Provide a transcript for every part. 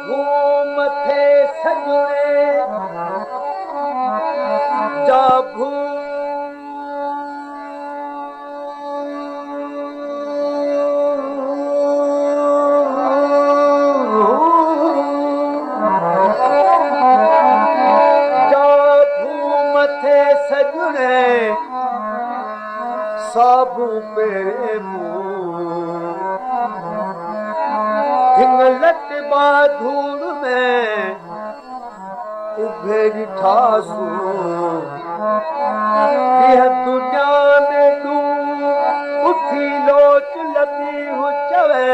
मथे सजणे जा भू मथे सजणे साबू पेरे झिंगलट बाधूड़ में उभेरी ठासू यह दुनिया में डू उठी लोच लती हूँ चवे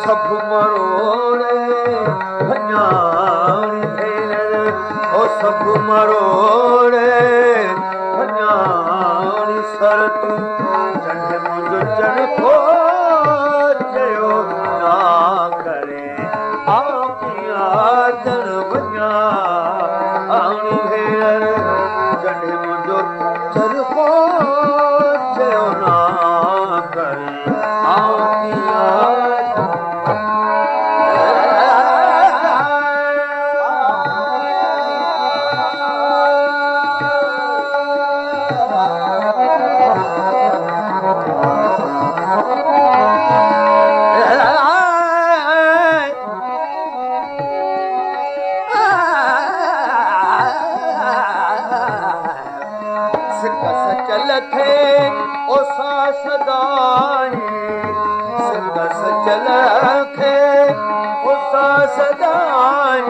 सब मरोड़े भञाणी भेनर ओ सब मरोड़े भञाणी सर तूं चंड मुंहिंजो चरखो चयो ना करे आदर भञाणी भेनर चंड मुंहिंजो चरखो चयो ना करे चल थे ओ सदाई सिंगस चल थे ओ सदाई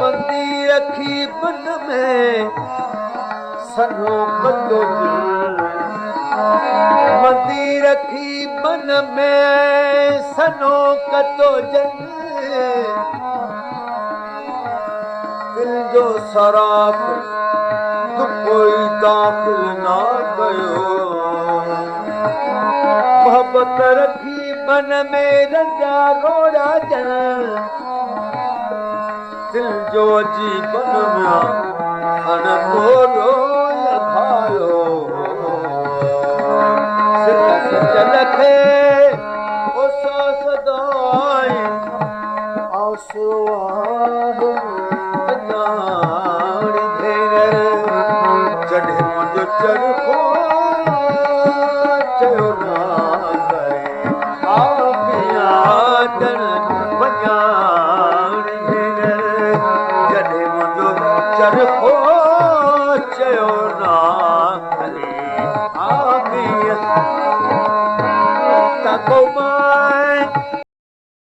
बंदी रखी बन में सनो बदो मंदी रखी बन में सनो कतो जन दिल जो सराफ तू कोई दाखिल ना कयो मोहब्बत रखी बन में रंजा रोड़ा जन दिल जो जी बन में अन बोलो लखायो चल थे ओ सदाई आसवार भञाणी भेनर चढ़े मुंहिंजो चरखो चयो ना करे आदर भञाणी भेनर चढ़े मुंहिंजो चरखो चयो ना करे Go